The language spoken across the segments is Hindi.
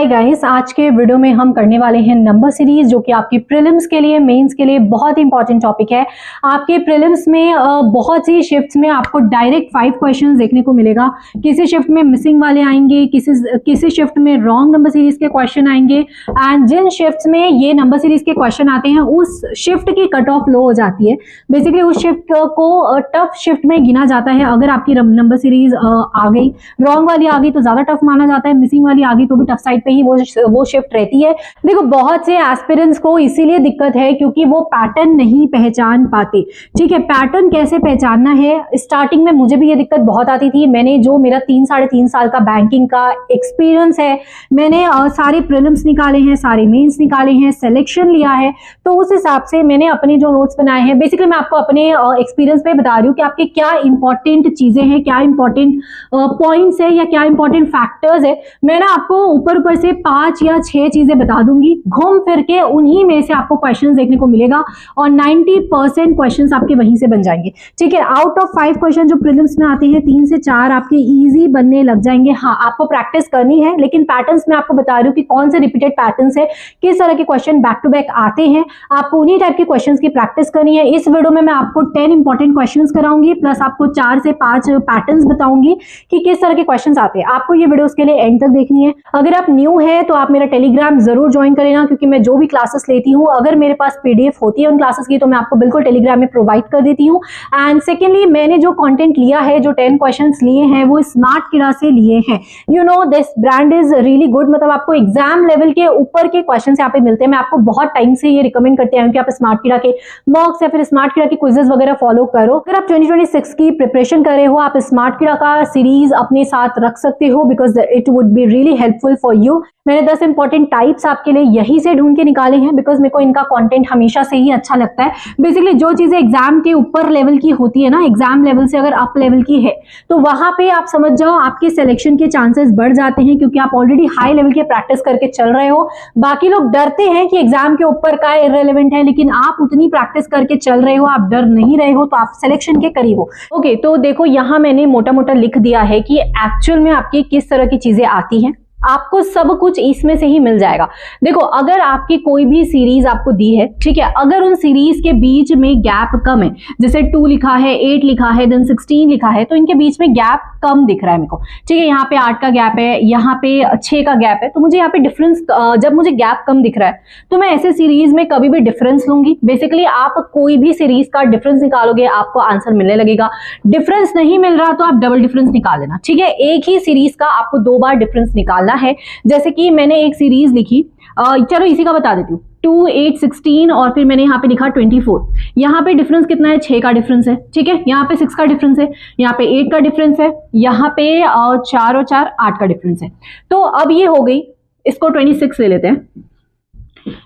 हाय गाइस, आज के वीडियो में हम करने वाले हैं नंबर सीरीज, जो कि आपकी प्रीलिम्स के लिए, मेंस के लिए बहुत ही इंपॉर्टेंट टॉपिक है। आपके प्रीलिम्स में बहुत सी शिफ्ट्स में आपको डायरेक्ट 5 क्वेश्चंस देखने को मिलेगा। किसी शिफ्ट में मिसिंग वाले आएंगे, किसी शिफ्ट में रॉन्ग नंबर सीरीज के क्वेश्चन आएंगे, एंड जिन शिफ्ट्स में ये नंबर सीरीज के क्वेश्चन आते हैं उस शिफ्ट की कट ऑफ लो हो जाती है। बेसिकली उस शिफ्ट को टफ शिफ्ट में गिना जाता है। अगर आपकी नंबर सीरीज आ गई, रॉन्ग वाली आ गई तो ज्यादा टफ माना जाता है, मिसिंग वाली आ गई तो भी टफ साइड पे ही वो शिफ्ट रहती है। देखो, बहुत से एस्पिरेंट्स को इसीलिए दिक्कत है क्योंकि वो पैटर्न नहीं पहचान पाते। ठीक है, पैटर्न कैसे पहचानना है, स्टार्टिंग में मुझे भी ये दिक्कत बहुत आती थी। मैंने जो मेरा 3-3.5 साल का बैंकिंग का एक्सपीरियंस है, मैंने सारे प्रीलिम्स निकाले हैं, सारे मेंस निकाले हैं, सिलेक्शन लिया है, तो उस हिसाब से मैंने अपने जो नोट्स बनाए हैं, बेसिकली मैं आपको अपने एक्सपीरियंस पे बता रही हूँ कि आपके क्या इंपॉर्टेंट चीजें हैं, क्या इंपॉर्टेंट पॉइंट्स है या क्या इंपॉर्टेंट फैक्टर्स है। मैं ना आपको ऊपर से 5 या 6 चीजें बता दूंगी, घूम फिर के उन्हीं में से आपको क्वेश्चंस देखने को मिलेगा और 90% क्वेश्चंस आपके वहीं से बन जाएंगे। ठीक है, आउट ऑफ 5 क्वेश्चन जो प्रीलिम्स में आते हैं, 3 से 4 आपके इजी बनने लग जाएंगे। हाँ, आपको प्रैक्टिस करनी है, लेकिन पैटर्न्स में आपको बता रही हूँ कि कौन से रिपीटेड पैटर्न्स है, किस तरह के क्वेश्चन बैक टू बैक आते हैं, आपको उन्हीं टाइप के क्वेश्चन की प्रैक्टिस करनी है। इस वीडियो में मैं आपको 10 इंपॉर्टेंट क्वेश्चन कराऊंगी, प्लस आपको 4 से 5 पैटर्न्स बताऊंगी कि किस तरह के क्वेश्चन आते हैं। आपको ये वीडियो के लिए एंड तक देखनी है। अगर आप न्यू है तो आप मेरा टेलीग्राम जरूर ज्वाइन करेना, क्योंकि मैं जो भी क्लासेस लेती हूँ, अगर मेरे पास पीडीएफ होती है उन क्लासेस की, तो मैं आपको बिल्कुल टेलीग्राम में प्रोवाइड कर देती हूँ। एंड सेकेंडली, मैंने जो कंटेंट लिया है, जो 10 क्वेश्चन लिए हैं, वो स्मार्ट किडा से लिए हैं। You know, this brand is really good. मतलब आपको एग्जाम लेवल के ऊपर के क्वेश्चन यहाँ पे मिलते हैं। मैं आपको बहुत टाइम से ये रिकमेंड करते हैं कि आप स्मार्ट किडा के मॉक्स या फिर स्मार्ट किडा के क्विजेस वगैरह फॉलो करो। अगर आप 2026 की प्रिपरेशन कर रहे हो, आप स्मार्ट किडा का सीरीज अपने साथ रख सकते हो, because it would be really helpful for you. मैंने 10 इंपॉर्टेंट टाइप्स आपके लिए यहीं से ढूंढ के निकाले हैं, बिकॉज मेरे को इनका कंटेंट हमेशा से ही अच्छा लगता है। बेसिकली जो चीजें एग्जाम के ऊपर लेवल की होती है ना, एग्जाम लेवल से अगर अप लेवल की है, तो वहां पे आप समझ जाओ आपके सिलेक्शन के चांसेस बढ़ जाते हैं, क्योंकि आप ऑलरेडी हाई लेवल के प्रैक्टिस करके चल रहे हो। बाकी लोग डरते हैं कि एग्जाम के ऊपर का इररिलेवेंट है, लेकिन आप उतनी प्रैक्टिस करके चल रहे हो, आप डर नहीं रहे हो, तो आप सिलेक्शन के करीब हो। ओके, तो देखो यहाँ मैंने मोटा मोटा लिख दिया है कि एक्चुअल में आपकी किस तरह की चीजें आती हैं। आपको सब कुछ इसमें से ही मिल जाएगा। देखो, अगर आपकी कोई भी सीरीज आपको दी है, ठीक है, अगर उन सीरीज के बीच में गैप कम है, जैसे 2 लिखा है, 8 लिखा है, देन 16 लिखा है, तो इनके बीच में गैप कम दिख रहा है मेरे को। ठीक है, यहाँ पे 8 का गैप है, यहाँ पे 6 का गैप है, तो मुझे यहाँ पे डिफरेंस, जब मुझे गैप कम दिख रहा है तो मैं ऐसे सीरीज में कभी भी डिफरेंस लूंगी। बेसिकली आप कोई भी सीरीज का डिफरेंस निकालोगे, आपको आंसर मिलने लगेगा। डिफरेंस नहीं मिल रहा तो आप डबल डिफरेंस निकाल लेना। ठीक है, एक ही सीरीज का आपको 2 बार डिफरेंस निकालना है। जैसे कि मैंने एक सीरीज लिखी, चलो इसी का बता देती हूँ, 2, 8, 16 और फिर मैंने यहाँ पे लिखा 24। यहाँ पे डिफरेंस कितना है? 6 का डिफरेंस है। ठीक है, यहाँ पे 6 का डिफरेंस है, यहाँ पे 8 का डिफरेंस है, यहाँ पे 4 और 4 8 का डिफरेंस है। तो अब ये हो गई, इसको 26 ले लेते हैं,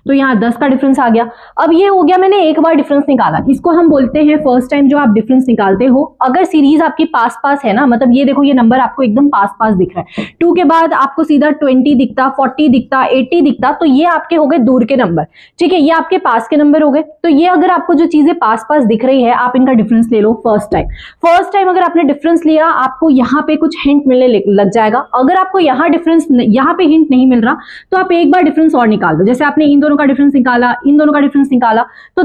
तो यहाँ 10 का डिफरेंस आ गया। अब ये हो गया, मैंने एक बार डिफरेंस निकाला, इसको हम बोलते हैं फर्स्ट टाइम जो आप डिफरेंस निकालते हो। अगर सीरीज आपकी पास पास है ना, मतलब ये देखो, ये नंबर आपको एकदम पास पास दिख रहा है, 2 के बाद आपको सीधा 20 दिखता, 40 दिखता, 80 दिखता, तो ये आपके हो गए दूर के नंबर। ठीक है, ये आपके पास के नंबर हो गए। तो ये अगर आपको जो चीजें पास पास दिख रही है, आप इनका डिफरेंस ले लो फर्स्ट टाइम। अगर आपने डिफरेंस लिया, आपको यहाँ पे कुछ हिंट मिलने लग जाएगा। अगर आपको यहाँ डिफरेंस, यहाँ पे हिंट नहीं मिल रहा, तो आप एक बार डिफरेंस और निकाल दो। जैसे आपने इन दोनों का डिफरेंस निकाला, इन दोनों का डिफरेंस निकाला, तो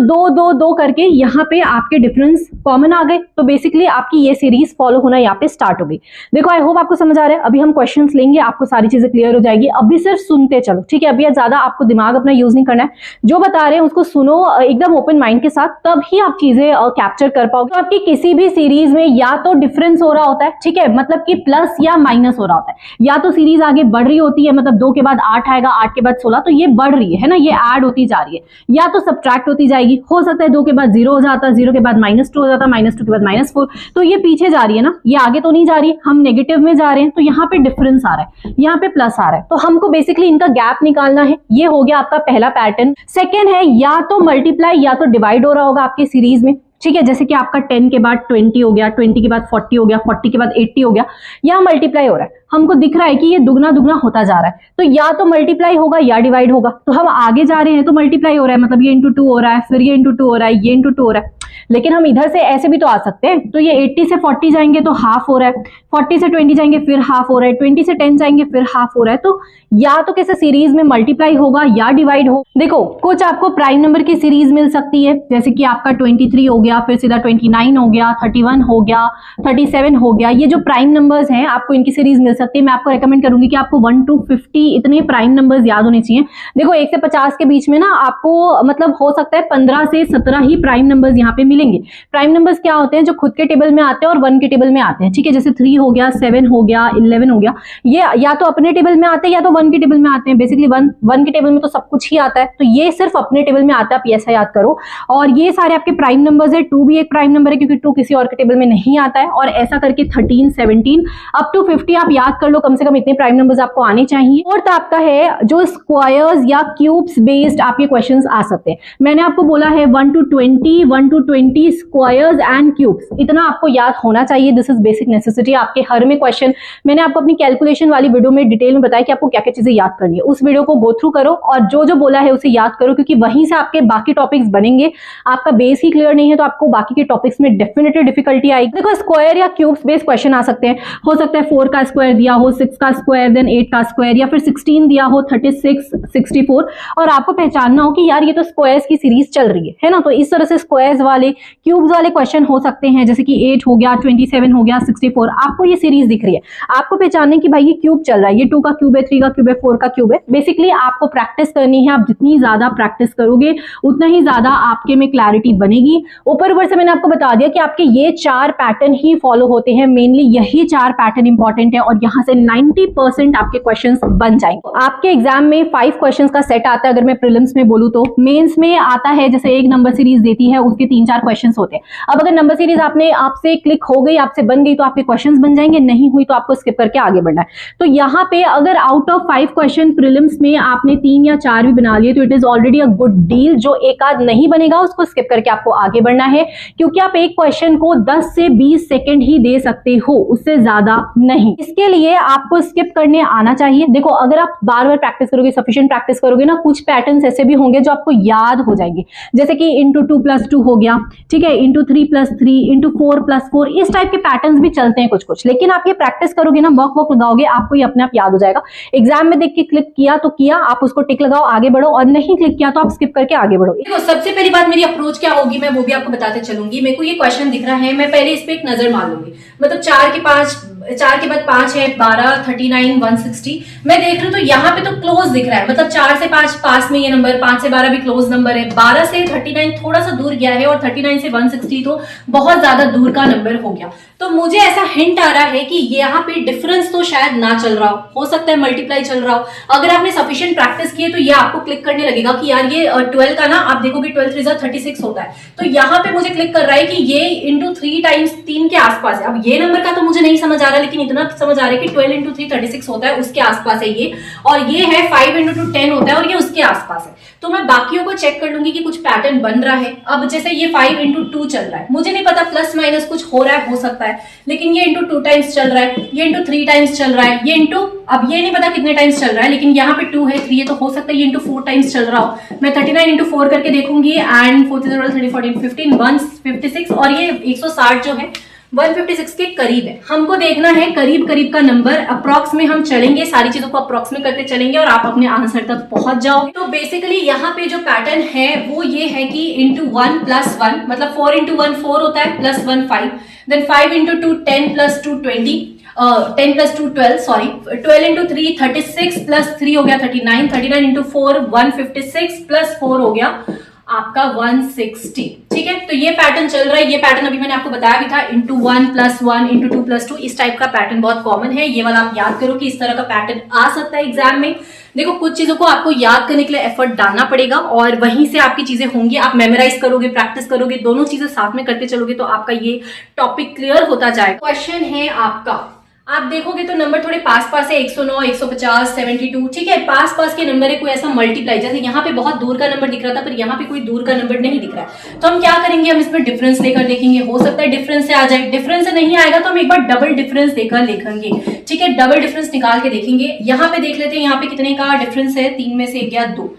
2 करके यहाँ पे आपके डिफरेंस कॉमन आ गए। तो बेसिकली आपकी ये सीरीज फॉलो होना यहाँ पे स्टार्ट हो गई। देखो, आई होप आपको समझ आ रहा है। अभी हम क्वेश्चंस लेंगे, आपको सारी चीजें क्लियर हो जाएगी। अभी सिर्फ सुनते चलो, ठीक है, अभी ज्यादा आपको दिमाग अपना यूज नहीं करना है। जो बता रहे हैं उसको सुनो एकदम ओपन माइंड के साथ, तब ही आप चीजें कैप्चर कर पाओगे। तो आपकी किसी भी सीरीज में या तो डिफरेंस हो रहा होता है, ठीक है, मतलब कि प्लस या माइनस हो रहा होता है, या तो सीरीज आगे बढ़ रही होती है, मतलब 2 के बाद 8 आएगा, 8 के बाद 16, तो ये बढ़ रही है ना, ये ऐड होती जा रही है, या तो सब्ट्रैक्ट होती जाएगी। हो सकता है 2 के बाद 0 हो जाता, 0 के बाद -2 हो जाता, -2 के बाद -4, तो ये पीछे जा रही है ना, ये आगे तो नहीं जा रही है, हम नेगेटिव में जा रहे हैं, तो यहाँ पे डिफरेंस आ रहा है, यहाँ पे प्लस आ रहा है, तो हमको बेसिकली इनका गैप निकालना है। ये हो गया आपका पहला पैटर्न। सेकेंड है, या तो मल्टीप्लाई या तो डिवाइड हो रहा होगा आपके सीरीज में। ठीक है, जैसे कि आपका 10 के बाद 20 हो गया, 20 के बाद 40 हो गया, 40 के बाद 80 हो गया, यहाँ मल्टीप्लाई हो रहा है। हमको दिख रहा है कि ये दुगना दुगना होता जा रहा है, तो या तो मल्टीप्लाई होगा या डिवाइड होगा। तो हम आगे जा रहे हैं तो मल्टीप्लाई हो रहा है, मतलब ये इंटू 2 हो रहा है, फिर ये इंटू 2 हो रहा है, ये इंटू 2 हो रहा है। लेकिन हम इधर से ऐसे भी तो आ सकते हैं। तो ये 80 से 40 जाएंगे तो हाफ हो रहा है, 40 से 20 जाएंगे फिर हाफ हो रहा है, 20 से 10 जाएंगे फिर हाफ हो रहा है। तो या तो कैसे सीरीज में मल्टीप्लाई होगा या डिवाइड हो। देखो कुछ आपको प्राइम नंबर की सीरीज मिल सकती है, जैसे कि आपका 23 हो गया, फिर सीधा 29 हो गया, 31 हो गया, 37 हो गया। ये जो प्राइम नंबर्स हैं आपको इनकी सीरीज मिल सकती है। मैं आपको रेकमेंड करूंगी कि आपको 1 to 50 इतने प्राइम नंबर्स याद होने चाहिए। देखो 1 से 50 के बीच में ना आपको मतलब हो सकता है 15 से 17 ही प्राइम नंबर्स यहाँ पे मिलेंगे। प्राइम नंबर्स क्या होते हैं? जो खुद के टेबल में आते हैं और 1 के टेबल में आते हैं, ठीक है। जैसे 3 हो गया, 7 हो गया, 11 हो गया, ये या तो अपने टेबल में आते हैं या तो 1 के टेबल में आते हैं। बेसिकली 1 के टेबल में तो सब कुछ ही आता है, तो ये सिर्फ अपने टेबल में आता है, आप ऐसा याद करो। और ये सारे आपके प्राइम नंबर्स है। 2 भी एक प्राइम नंबर है क्योंकि 2 किसी और के टेबल में नहीं आता है। और ऐसा करके 13, 17 अप टू 50 आप याद कर लो, कम से कम इतने प्राइम नंबर्स आपको आने चाहिए। फोर्थ आपका है जो स्क्वायर्स या क्यूब्स बेस्ड आपके क्वेश्चंस आ सकते हैं। मैंने आपको बोला है 1 to 20 स्क्वायर्स एंड क्यूब्स, इतना आपको याद होना चाहिए। This is basic necessity. आपके हर में क्वेश्चन मैंने आपको अपनी कैलकुलेशन वाली वीडियो में डिटेल में बताया कि आपको क्या क्या चीजें याद करनी है। उस वीडियो को गो थ्रू करो और जो जो बोला है उसे याद करो, क्योंकि वहीं से आपके बाकी टॉपिक्स बनेंगे। आपका बेस ही क्लियर नहीं है तो आपको बाकी के टॉपिक्स में डेफिनेटली डिफिकल्टी आएगी। देखो स्क्वायर या क्यूब्स बेस्ड क्वेश्चन आ सकते हैं। हो सकता है 4 का स्क्वायर दिया हो, 6 का स्क्वायर, देन 8 का स्क्वायर, या फिर 16 दिया हो, 36, 64, और आपको पहचानना हो कि यार ये तो स्क्वायर्स की सीरीज चल रही है ना। तो इस तरह से स्क्वायर्स वाले, क्यूब्स वाले क्वेश्चन हो सकते हैं, जैसे कि 8 हो गया, 27 हो गया, 64। आपको ये सीरीज दिख रही है, आपको पहचानने की भाई ये क्यूब चल रहा है, ये 2 का क्यूब है, 3 का क्यूब है, 4 का क्यूब है। बेसिकली आपको प्रैक्टिस करनी है। आप जितनी ज्यादा प्रैक्टिस करोगे उतना ही ज्यादा आपके में क्लैरिटी बनेगी। ऊपर से मैंने आपको बता दिया कि आपके ये 4 पैटर्न ही फॉलो होते हैं, मेनली यही 4 पैटर्न इंपॉर्टेंट है और यहां से 90% आपके क्वेश्चंस बन जाएंगे। आपके एग्जाम में 5 क्वेश्चंस का सेट आता है। अगर मैं प्रीलिम्स में बोलूं तो मेंस में आता है, जैसे एक नंबर सीरीज देती है, उसके 3-4 क्वेश्चंस होते हैं। अब अगर नंबर सीरीज आपसे क्लिक हो गई, आपसे बन गई, तो आपके क्वेश्चंस बन जाएंगे, नहीं हुई तो आपको स्किप करके आगे बढ़ना है। तो यहाँ पे अगर आउट ऑफ 5 क्वेश्चन प्रीलिम्स में आपने 3 या 4 भी बना लिए तो it is already a good deal. जो एक आध नहीं बनेगा उसको स्किप करके आपको आगे बढ़ना है, क्योंकि आप एक क्वेश्चन को 10 से 20 सेकंड ही दे सकते हो, उससे ज्यादा नहीं। इसके लिए आपको स्किप करने आना चाहिए। देखो अगर आप बार बार प्रैक्टिस करोगे, सफिशिएंट प्रैक्टिस करोगे ना, कुछ पैटर्न्स ऐसे भी होंगे जो आपको याद हो जाएंगे, जैसे कि इंटू 2 + 2 हो गया, ठीक है, इंटू 3 + 3, इंटू 4 + 4, इस टाइप के पैटर्न्स भी चलते हैं कुछ। लेकिन आप ये प्रैक्टिस करोगे ना, वर्क लगाओगे, आपको ये अपने आप याद हो जाएगा। एग्जाम में देख के क्लिक किया तो किया, आप उसको टिक लगाओ, आगे बढ़ो, और नहीं क्लिक किया तो आप स्किप करके आगे बढ़ो। देखो सबसे पहली बात मेरी अप्रोच क्या होगी मैं वो भी आपको बताते चलूंगी। मेरे को ये क्वेश्चन दिख रहा है, मैं पहले इस पे एक नजर मार लूंगी। मतलब 4 के बाद 5 है, 12, 39, 160। मैं देख रही हूँ तो यहाँ पे तो क्लोज दिख रहा है, मतलब 4 से 5 पास में ये नंबर, 5 से 12 भी क्लोज नंबर है, 12 से 39 थोड़ा सा दूर गया है, और 39 से 160 तो बहुत ज्यादा दूर का नंबर हो गया। तो मुझे ऐसा हिंट आ रहा है कि यहाँ पे डिफरेंस तो शायद ना चल रहा हो सकता है मल्टीप्लाई चल रहा हो। अगर आपने सफिशिएंट प्रैक्टिस की है तो ये आपको क्लिक करने लगेगा कि यार ये 12 का ना, आप देखोगे 12 3 36 होता है, तो यहाँ पे मुझे क्लिक कर रहा है कि ये इंटू 3 टाइम्स 3 के आसपास है। अब ये नंबर का तो मुझे नहीं समझ आ रहा, लेकिन इतना समझ आ रहा है कि 12 इंटू 3 36 होता है, उसके आसपास है ये, और ये है 5 इंटू 2 10 होता है, और ये उसके आसपास है। तो मैं बाकियों को चेक कर लूंगी कि कुछ पैटर्न बन रहा है। अब जैसे ये 5 इंटू 2 चल रहा है, मुझे नहीं पता प्लस माइनस कुछ हो रहा है, हो सकता है, लेकिन ये इंटू 2 टाइम्स चल रहा है, ये इंटू 3 टाइम्स चल रहा है, ये इंटू, अब ये नहीं पता कितने टाइम्स चल रहा है, लेकिन यहाँ पे 2 है, 3 है, तो हो सकता है ये इंटू 4 टाइम्स चल रहा हो। मैं 39 इंटू 4 करके देखूंगी, एंड 4 30 14 15 156, और ये 160 जो है 156 के करीब है। हमको देखना है करीब करीब का नंबर, अप्रॉक्स में हम चलेंगे, सारी चीजों को अप्रॉक्स में करते चलेंगे और आप अपने आंसर तक पहुंच जाओगे। तो बेसिकली यहाँ पे जो पैटर्न है वो ये है कि इंटू 1 + 1, मतलब 4 इंटू 1 4 होता है, +1 5, देन 5 इंटू 2 10 + 2 20, 10 + 2 12, सॉरी 12 इंटू 3 36 + 3 हो गया 39, 39 इंटू 4 156 + 4 हो गया आपका 160। ठीक है, तो ये पैटर्न चल रहा है। ये पैटर्न अभी मैंने आपको बताया भी था, इंटू 1 + 1 इंटू 2 + 2, इस टाइप का पैटर्न बहुत कॉमन है। ये वाला आप याद करो कि इस तरह का पैटर्न आ सकता है एग्जाम में। देखो कुछ चीजों को आपको याद करने के लिए एफर्ट डालना पड़ेगा, और वहीं से आपकी चीजें होंगी। आप मेमोराइज करोगे, प्रैक्टिस करोगे, दोनों चीजें साथ में करते चलोगे तो आपका ये टॉपिक क्लियर होता जाएगा। क्वेश्चन है आपका, आप देखोगे तो नंबर थोड़े पास पास है, 109, 150, 72, ठीक है, पास पास के नंबर है। कोई ऐसा मल्टीप्लाई, जैसे यहाँ पे बहुत दूर का नंबर दिख रहा था, पर यहाँ पे कोई दूर का नंबर नहीं दिख रहा है, तो हम क्या करेंगे, हम इसमें डिफरेंस लेकर देखेंगे। हो सकता है डिफरेंस से आ जाए, डिफरेंस से नहीं आएगा तो हम एक बार डबल डिफरेंस देकर देखेंगे। ठीक है, डबल डिफरेंस निकाल के देखेंगे। यहाँ पे देख लेते हैं, यहाँ पे कितने का डिफरेंस है, 3 में से 1 गया 2,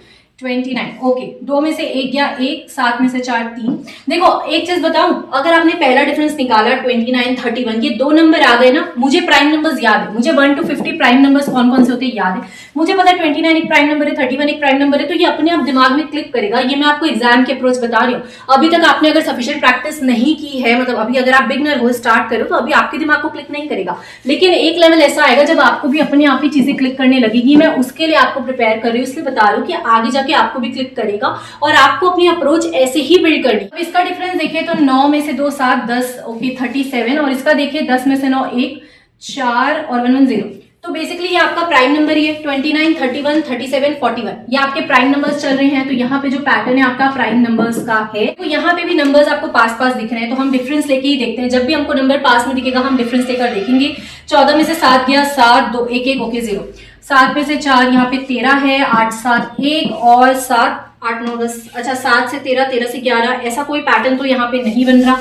29। ओके, 2 में से 1 गया 1, 7 में से 4 3। देखो एक चीज बताऊं, अगर आपने पहला डिफरेंस निकाला 29 31, ये 2 नंबर आ गए ना, मुझे प्राइम नंबर्स याद है, मुझे 1 to 50 प्राइम नंबर्स कौन कौन से होते हैं याद है, मुझे पता है 29 एक प्राइम नंबर है, 31 एक प्राइम नंबर है, तो ये अपने आप दिमाग में क्लिक करेगा। ये मैं आपको एग्जाम के अप्रोच बता रही हूँ। अभी तक आपने अगर सफिशिएंट प्रैक्टिस नहीं की है, मतलब अभी अगर आप बिगनर हो, स्टार्ट करो, तो अभी आपके दिमाग को क्लिक नहीं करेगा, लेकिन एक लेवल ऐसा आएगा जब आपको भी अपने आप ही चीजें क्लिक करने लगेगी। मैं उसके लिए आपको प्रिपेयर कर रही हूँ, इसलिए बता रही हूँ कि आगे जाके आपको भी क्लिक करेगा और आपको अपनी अप्रोच ऐसे ही बिल्ड करनी। अब इसका डिफरेंस देखिए तो 9 में से 2 7 10, ओके 37, और इसका देखिए 10 में से 9 1 4 और 1 1 0। तो बेसिकली ये आपका प्राइम नंबर ही है, 29 31 37 41, ये आपके प्राइम नंबर्स चल रहे हैं। तो यहाँ पे जो पैटर्न है आपका प्राइम नंबर्स का है, तो यहाँ पे भी नंबर्स आपको पास पास दिख रहे हैं, तो हम डिफरेंस लेके ही देखते हैं। जब भी हमको नंबर पास में दिखेगा हम डिफरेंस लेकर देखेंगे। 14 में से 7 गया 7 2 1 1, ओके 0। 7 में से 4 यहाँ पे 13 है, 8 7 1 और 7 8 9 10, अच्छा 7 से 13 13 से 11, ऐसा कोई पैटर्न तो यहाँ पे नहीं बन रहा,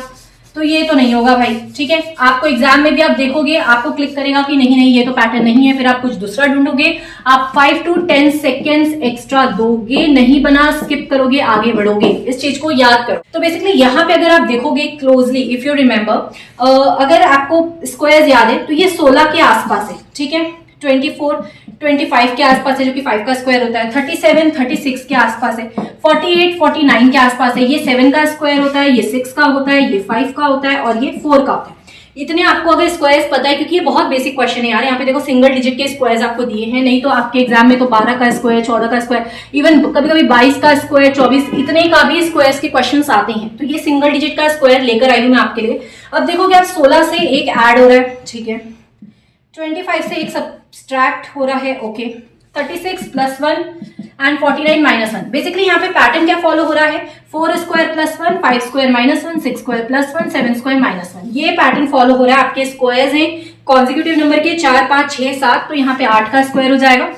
तो ये तो नहीं होगा भाई, ठीक है। आपको एग्जाम में भी आप देखोगे, आपको क्लिक करेगा कि नहीं नहीं ये तो पैटर्न नहीं है, फिर आप कुछ दूसरा ढूंढोगे, आप 5 to 10 सेकेंड्स एक्स्ट्रा दोगे, नहीं बना स्किप करोगे, आगे बढ़ोगे, इस चीज को याद करो। तो बेसिकली यहाँ पे अगर आप देखोगे क्लोजली, इफ यू रिमेंबर, अगर आपको स्क्वायर्स याद है तो ये 16 के आसपास है, ठीक है। 24 25 के आसपास है, जो कि 5 का स्क्वायर होता है। 37 36 के आसपास है। 48 49 के आसपास है, ये 7 का स्क्वायर होता है, ये 6 का होता है, ये 5 का होता है और ये 4 का होता है। इतने आपको अगर स्क्वायर्स पता है, क्योंकि ये बहुत बेसिक क्वेश्चन है यार, यहाँ पे देखो सिंगल डिजिट के स्क्वायर्स आपको दिए हैं, नहीं तो आपके एग्जाम में तो 12 का स्क्वायर 14 का स्क्वायर, इवन कभी कभी 22 का स्क्वायर 24, इतने का भी स्क्वायर्स के क्वेश्चंस आते हैं। तो ये सिंगल डिजिट का स्क्वायर लेकर आई हूँ मैं आपके लिए। अब देखोगे आप 16 से एक ऐड हो रहा है, ठीक है, 25 से एक सब्सट्रैक्ट हो रहा है, ओके, 36 + 1 एंड 49 - 1। बेसिकली यहाँ पे पैटर्न क्या फॉलो हो रहा है, 4 स्क्वायर + 1 5 स्क्वायर -1 6 स्क्वायर + 1 7 स्क्वायर -1, ये पैटर्न फॉलो हो रहा है। आपके स्क्वायर्स हैं कॉन्जिक्यूटिव नंबर के 4 5 6 7, तो यहाँ पे 8 का स्क्वायर हो जाएगा,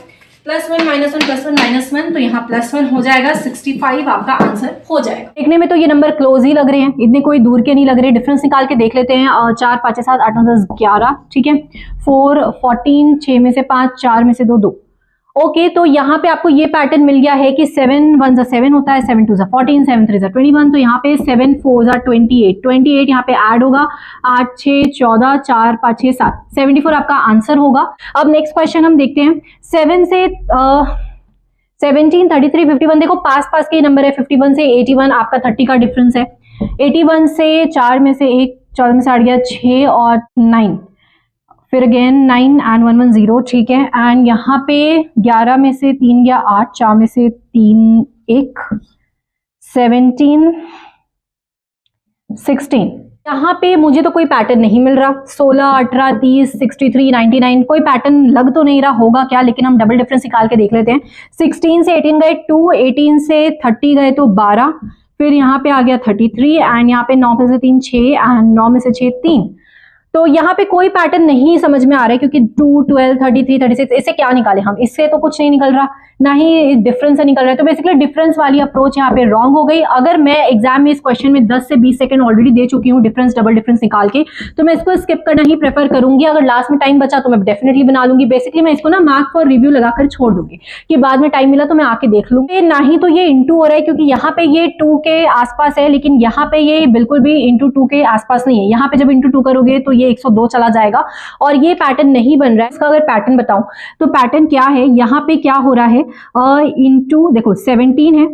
+1 - 1 +1 -1, तो यहाँ +1 हो जाएगा, 65 आपका आंसर हो जाएगा। देखने में तो ये नंबर क्लोज ही लग रहे हैं, इतने कोई दूर के नहीं लग रहे। डिफरेंस निकाल के देख लेते हैं, 4 5 7 8 9 10 11, ठीक है, 4 14, 6 में से 5 4 में से 2 2, ओके। तो यहाँ पे आपको ये पैटर्न मिल गया है कि 7 1 7 होता है, 7 2 14, 7 3 21, तो यहाँ पे 7 4 28 यहाँ पे ऐड होगा, 8 6 14 4 5 6 7, 74 आपका आंसर होगा। अब नेक्स्ट क्वेश्चन हम देखते हैं। 7 से 17 33 51, देखो पास पास के नंबर है। 51 से 81 आपका 30 का डिफरेंस है। 81 से 4 में से 1 14 में से 8 गया 6 और 9, फिर अगेन 9 एंड 1 1 0, ठीक है। एंड यहाँ पे 11 में से 3 गया 8, 4 में से 3 1, 17 16, यहाँ पे मुझे तो कोई पैटर्न नहीं मिल रहा। 16 18 30 63 99, कोई पैटर्न लग तो नहीं रहा, होगा क्या, लेकिन हम डबल डिफरेंस निकाल के देख लेते हैं। 16 से 18 गए 2, 18 से 30 गए तो 12, फिर यहाँ पे आ गया 33 एंड यहाँ पे 9 में से 3 6 एंड 9 में से 6 3। तो यहाँ पे कोई पैटर्न नहीं समझ में आ रहा है, क्योंकि 2 12 33 36, इससे क्या निकाले हम, इससे तो कुछ नहीं निकल रहा, ना ही डिफरेंस से निकल रहा है। तो बेसिकली डिफरेंस वाली अप्रोच यहाँ पे रॉन्ग हो गई। अगर मैं एग्जाम में इस क्वेश्चन में 10 से 20 सेकंड ऑलरेडी दे चुकी हूँ डिफरेंस डबल डिफरेंस निकाल के, तो मैं इसको स्किप करना ही प्रेफर करूंगी। अगर लास्ट में टाइम बचा तो मैं डेफिनेटली बना लूंगी। बेसिकली मैं इसको ना मार्क फॉर रिव्यू लगाकर छोड़ दूंगी कि बाद में टाइम मिला तो मैं आके देख लूंगी। ना ही तो ये इंटू हो रहा है, क्योंकि यहाँ पे ये 2 के आसपास है, लेकिन यहाँ पे ये बिल्कुल भी इंटू 2 के आसपास नहीं है। यहाँ पे जब इंटू 2 करोगे तो ये 102 चला जाएगा और ये पैटर्न नहीं बन रहा है। इसका अगर पैटर्न बताऊं तो पैटर्न क्या है, यहाँ पे क्या हो रहा है, इंटू देखो 17 है,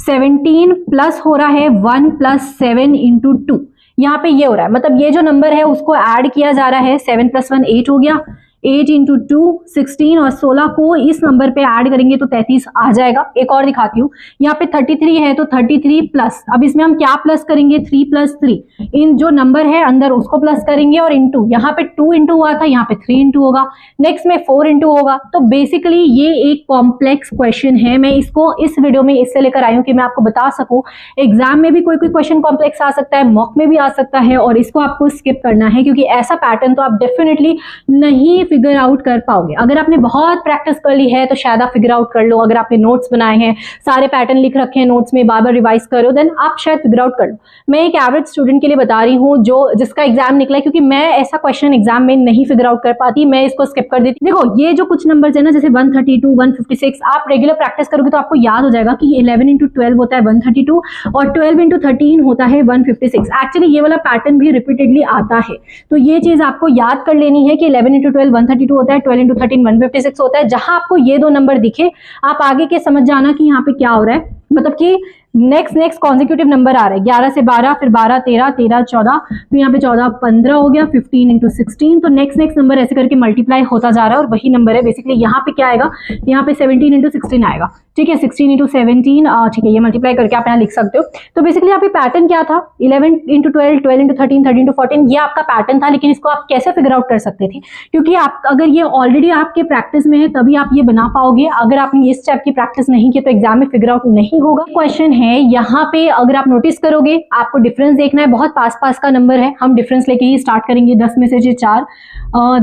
17 प्लस हो रहा है 1 + 7 × 2, यहाँ पे ये हो रहा है, मतलब ये जो नंबर है उसको ऐड किया जा रहा है। 7 + 1 8 हो गया, 8 × 2 16 और 16 को इस नंबर पे ऐड करेंगे तो 33 आ जाएगा। एक और दिखाती हूँ, यहाँ पे 33 है तो 33 प्लस, अब इसमें हम क्या प्लस करेंगे, 3 + 3, इन जो नंबर है अंदर उसको प्लस करेंगे और इंटू, यहाँ पे 2 इंटू हुआ था, यहाँ पे 3 इंटू होगा, नेक्स्ट में 4 इंटू होगा। तो बेसिकली ये एक कॉम्प्लेक्स क्वेश्चन है। मैं इसको इस वीडियो में इससे लेकर आई हूँ कि मैं आपको बता सकूं एग्जाम में भी कोई क्वेश्चन कॉम्प्लेक्स आ सकता है, मॉक में भी आ सकता है, और इसको आपको स्किप करना है, क्योंकि ऐसा पैटर्न तो आप डेफिनेटली नहीं फिगर आउट कर पाओगे। अगर आपने बहुत प्रैक्टिस कर ली है तो शायद आप फिगर आउट कर लो, अगर आपने नोट्स बनाए हैं, सारे पैटर्न लिख रखे हैं नोट्स में, बार बार रिवाइज करो, देन आप शायद फिगर आउट कर लो। मैं एक एवरेज स्टूडेंट के लिए बता रही हूँ जो जिसका एग्जाम निकला है, क्योंकि मैं ऐसा क्वेश्चन एग्जाम में नहीं फिगर आउट कर पाती, मैं इसको स्किप कर देती। देखो ये जो कुछ नंबर्स है ना, जैसे 132, 156, आप रेगुलर प्रैक्टिस करोगे तो आपको याद हो जाएगा कि 11 into 12 होता है 132 और 12 into 13 होता है 156। एक्चुअली ये वाला पैटर्न भी रिपीटेडली आता है, तो ये चीज आपको याद कर लेनी है कि 11 into 12 132 होता है, 12 into 13 156 होता है। जहां आपको ये दो नंबर दिखे, आप आगे के समझ जाना कि यहाँ पे क्या हो रहा है, मतलब कि नेक्स्ट कॉन्जिक्यूटिव नंबर आ रहा है 11 से 12, फिर 12 13, 13 14, फिर यहाँ पे 14 15 हो गया, 15 into 16, तो नेक्स्ट नंबर ऐसे करके मल्टीप्लाई होता जा रहा है और वही नंबर है बेसिकली। यहाँ पे क्या आएगा, यहाँ पे 17 into 16 आएगा, ठीक है, 16 into 17, ठीक है, ये मल्टीप्लाई करके आप यहाँ लिख सकते हो। तो बेसिकली यहाँ पे पैटर्न क्या था, 11 into 12, 12 into 13, 13 into 14, ये आपका पैटर्न था। लेकिन इसको आप कैसे फिगर आउट कर सकते थे, क्योंकि आप अगर ये ऑलरेडी आपके प्रैक्टिस में है तभी आप ये बना पाओगे। अगर आपने इस स्टेप की प्रैक्टिस नहीं की तो एग्जाम में फिगर आउट नहीं होगा। क्वेश्चन है यहाँ पे, अगर आप नोटिस करोगे आपको डिफरेंस देखना है, बहुत पास का नंबर है, हम डिफरेंस लेके ही स्टार्ट करेंगे। 10 में से 4,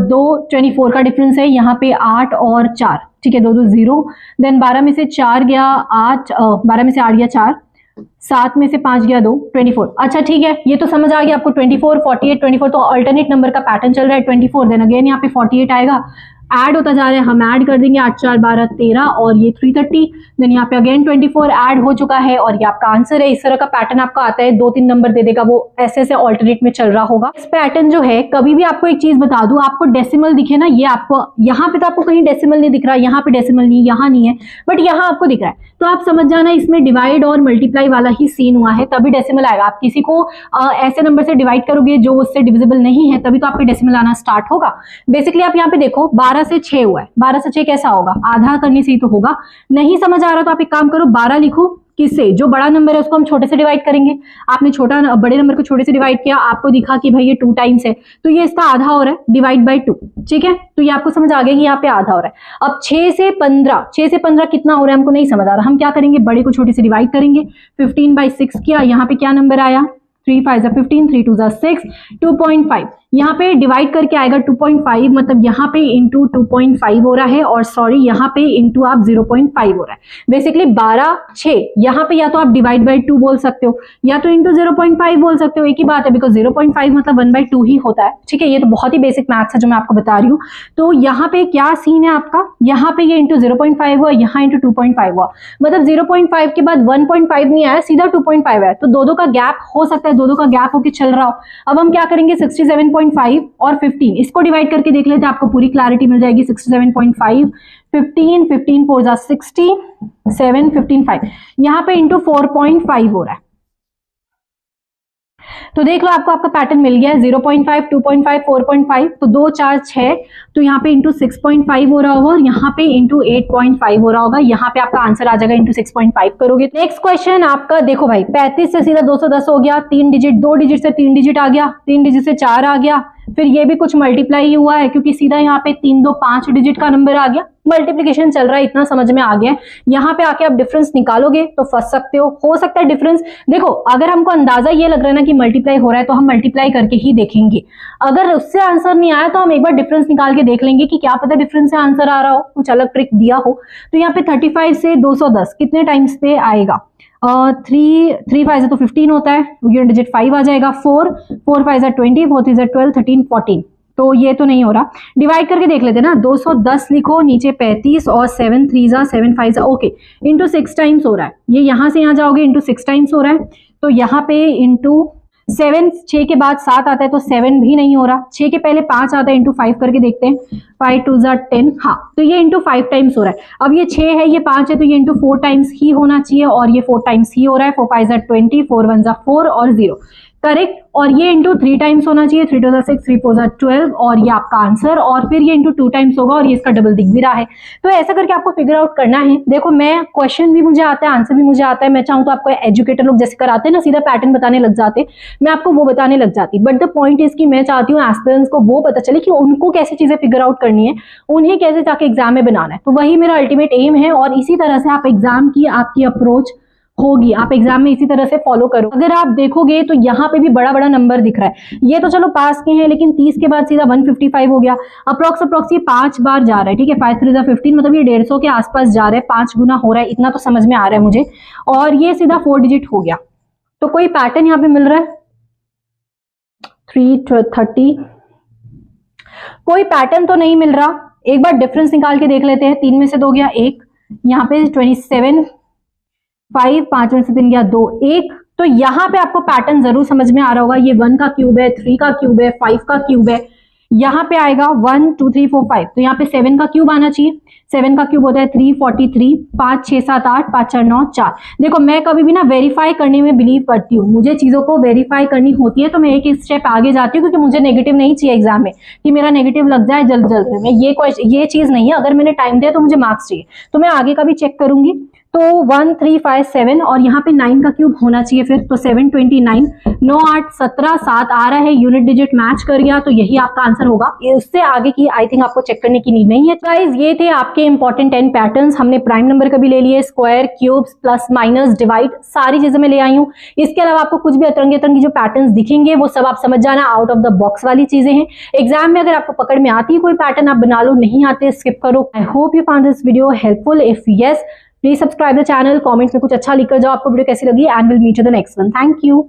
2 24 का डिफरेंस है, यहाँ पे 8 और 4, ठीक है, 2 2 0। देन 12 में से 4 गया 8, 12 में से 8 गया 4, 7 में से 5 गया 2, 24। अच्छा ठीक है, ये तो समझ आ गया आपको। 24 48 24, तो अल्टरनेट नंबर का पैटर्न चल रहा है 24। देन अगेन यहाँ पे 48 आएगा, ऐड होता जा रहा है, हम ऐड कर देंगे 8 4 12 13 और ये 330। देन यहाँ पे अगेन 24 ऐड हो चुका है और ये आपका आंसर है। इस तरह का पैटर्न आपका आता है, 2-3 नंबर दे देगा, वो ऐसे ऐसे ऑल्टरनेट में चल रहा होगा। इस पैटर्न जो है, कभी भी आपको एक चीज बता दूं, आपको डेसिमल दिखे ना, ये आपको यहाँ पे तो आपको कहीं डेसिमल नहीं दिख रहा, यहाँ पे डेसिमल नहीं, यहाँ नहीं है, बट यहाँ आपको दिख रहा है, तो आप समझ जाना इसमें डिवाइड और मल्टीप्लाई वाला ही सीन हुआ है, तभी डेसिमल आएगा। आप किसी को ऐसे नंबर से डिवाइड करोगे जो उससे डिविजिबल नहीं है, तभी तो आपके डेसिमल आना स्टार्ट होगा। बेसिकली आप यहाँ पे देखो 12 से 6 हुआ है, 12 से 6 कैसा होगा, आधा करने से ही तो होगा। नहीं समझ आ रहा तो आप एक काम करो, 12 लिखो, किससे, जो बड़ा नंबर है उसको हम छोटे से डिवाइड करेंगे। आपने बड़े नंबर को छोटे से डिवाइड किया, आपको दिखा कि भाई ये 2 टाइम्स है, तो ये इसका आधा हो रहा है, डिवाइड बाय 2, ठीक है, तो ये आपको समझ आ गया कि यहाँ पे आधा हो रहा है। अब 6 से 15 कितना हो रहा है हमको नहीं समझ आ रहा, हम क्या करेंगे, बड़े को छोटे से डिवाइड करेंगे। 15/6 किया, यहाँ पे क्या नंबर आया, 3 5 15, 3 2 6, 2.5, यहाँ पे डिवाइड करके आएगा 2.5, मतलब यहाँ पे इंटू 2.5 हो रहा है, और सॉरी यहाँ पे इंटू आप 0.5 हो रहा है। बेसिकली 12 6, यहाँ पे या तो आप डिवाइड बाय 2 बोल सकते हो या तो इंटू 0.5 बोल सकते हो, एक ही बात है, बिकॉज 0.5 मतलब 1/2 ही होता है, ठीक है। ये तो बहुत ही बेसिक मैथ्स है जो मैं आपको बता रही हूँ। तो यहाँ पे क्या सीन है आपका, यहाँ पे ये इंटू 0.5 हुआ, यहाँ इंटू 2.5 हुआ, मतलब 0.5 के बाद 1.5 नहीं आया, सीधा 2.5 है, तो दो का गैप हो सकता है, दो का गैप होके चल रहा हो। अब हम क्या करेंगे, 67.5 और 15 इसको डिवाइड करके देख लेते हैं, आपको पूरी क्लैरिटी मिल जाएगी। 67.5 15 15 4 60, 7 15 5, यहाँ पे इंटू 4.5 हो रहा है। तो देख लो आपको आपका पैटर्न मिल गया है, 0.5 2.5 4.5, तो 2 4 6, तो यहाँ पे इंटू 6.5 हो रहा होगा और यहाँ पे इंटू 8.5 हो रहा होगा। यहाँ पे आपका आंसर आ जाएगा इंटू 6.5 करोगे। नेक्स्ट क्वेश्चन आपका देखो भाई, 35 से सीधा 210 हो गया, 3 डिजिट, 2 डिजिट से 3 डिजिट आ गया, 3 डिजिट से 4 आ गया, फिर ये भी कुछ मल्टीप्लाई ही हुआ है क्योंकि सीधा यहाँ पे 3 2 5 डिजिट का नंबर आ गया, मल्टीप्लिकेशन चल रहा है, इतना समझ में आ गया। यहाँ पे आके आप डिफरेंस निकालोगे तो फंस सकते हो सकता है डिफरेंस। देखो अगर हमको अंदाजा ये लग रहा है ना कि मल्टीप्लाई हो रहा है तो हम मल्टीप्लाई करके ही देखेंगे, अगर उससे आंसर नहीं आया तो हम एक बार डिफरेंस निकाल के देख लेंगे कि क्या पता डिफरेंस से आंसर आ रहा हो, कुछ अलग ट्रिक दिया हो। तो यहाँ पे 35 से 210 कितने टाइम्स पे आएगा, 3 5 तो 15 होता है, यूनिट डिजिट 5 आ जाएगा, 4 5 20, 4 3 12 13 14, तो ये तो नहीं हो रहा। डिवाइड करके देख लेते ना, 210 लिखो, नीचे 35 और 7 3 7 5, ओके, इंटू 6 टाइम्स हो रहा है, ये यहां से यहां जाओगे इंटू 6 टाइम्स हो रहा है, तो यहाँ पे इंटू 7, 6 के बाद 7 आता है तो 7 भी नहीं हो रहा, 6 के पहले 5 आता है, इंटू 5 करके देखते हैं, 5 2 10, हाँ, तो ये इंटू 5 टाइम्स हो रहा है। अब ये 6 है, ये 5 है, तो ये इंटू 4 टाइम्स ही होना चाहिए, और ये 4 टाइम्स ही हो रहा है, 4 5 20, 4 1 4 और 0, करेक्ट। और ये इंटू 3 टाइम्स होना चाहिए, 3 2 6, 3 4 12, और ये आपका आंसर, और फिर ये इंटू 2 टाइम्स होगा, और ये इसका डबल दिख भी रहा है। तो ऐसा करके आपको फिगर आउट करना है। देखो मैं क्वेश्चन भी मुझे आता है, आंसर भी मुझे आता है, मैं चाहूँ तो आपको एजुकेटर लोग जैसे कराते हैं ना, सीधा पैटर्न बताने लग जाते, मैं आपको वो बताने लग जाती, बट द पॉइंट इज कि मैं चाहती हूँ एस्पिरेंट्स को वो पता चले कि उनको कैसे चीजें फिगर आउट करनी है, उन्हें कैसे जाके एग्जाम में बनाना है, तो वही मेरा अल्टीमेट एम है। और इसी तरह से आप एग्जाम की आपकी अप्रोच होगी। आप एग्जाम में इसी तरह से फॉलो करो। अगर आप देखोगे तो यहाँ पे भी बड़ा बड़ा नंबर दिख रहा है, ये तो चलो पास के हैं, लेकिन 30 के बाद सीधा 155 हो गया। अप्रोक्स ये 5 बार जा रहा है, ठीक है, 5 3 15, मतलब ये 150 के आसपास जा रहा है, 5 गुना हो रहा है, इतना तो समझ में आ रहा है मुझे। और ये सीधा 4 डिजिट हो गया। तो कोई पैटर्न यहाँ पे मिल रहा है 330, कोई पैटर्न तो नहीं मिल रहा। एक बार डिफरेंस निकाल के देख लेते हैं। 3 में से 2 गया 1, यहाँ पे 27, 5, 5 में से 3 गया 2, 1। तो यहाँ पे आपको पैटर्न जरूर समझ में आ रहा होगा। ये 1 का क्यूब है, 3 का क्यूब है, 5 का क्यूब है। यहाँ पे आएगा 1 2 3 4 5, तो यहाँ पे 7 का क्यूब आना चाहिए। 7 का क्यूब होता है 343, 5 6 7 8, 5 4 9 4। देखो मैं कभी भी ना वेरीफाई करने में बिलीव करती हूँ, मुझे चीजों को वेरीफाई करनी होती है तो मैं एक स्टेप आगे जाती हूँ, क्योंकि मुझे नेगेटिव नहीं चाहिए एग्जाम में कि मेरा नेगेटिव लग जाए जल्द जल्द में। मैं ये चीज नहीं है, अगर मैंने टाइम दिया तो मुझे मार्क्स चाहिए, तो मैं आगे का भी चेक करूंगी। तो 1 3 5 7 और यहाँ पे 9 का क्यूब होना चाहिए फिर, तो 7 29, 9 8 17, 7 आ रहा है, यूनिट डिजिट मैच कर गया, तो यही आपका आंसर होगा। इससे आगे की आई थिंक आपको चेक करने की नीड नहीं है। गाइस ये थे आपके इंपॉर्टेंट 10 पैटर्न्स। हमने प्राइम नंबर का भी ले लिए, square, cubes, plus minus, divide, सारी चीजें मैं ले आई हूँ। इसके अलावा आपको कुछ भी अतरंगी अतरंगी जो पैटर्न्स दिखेंगे वो सब आप समझ जाना, आउट ऑफ द बॉक्स वाली चीजें हैं। एग्जाम में अगर आपको पकड़ में आती है कोई पैटर्न आप बना लो, नहीं आते स्किप करो। I hope you found this video helpful. If yes, please subscribe the channel, comments में कुछ अच्छा लिख कर जाओ आपको वीडियो कैसी लगी, and will meet you the next one. Thank you.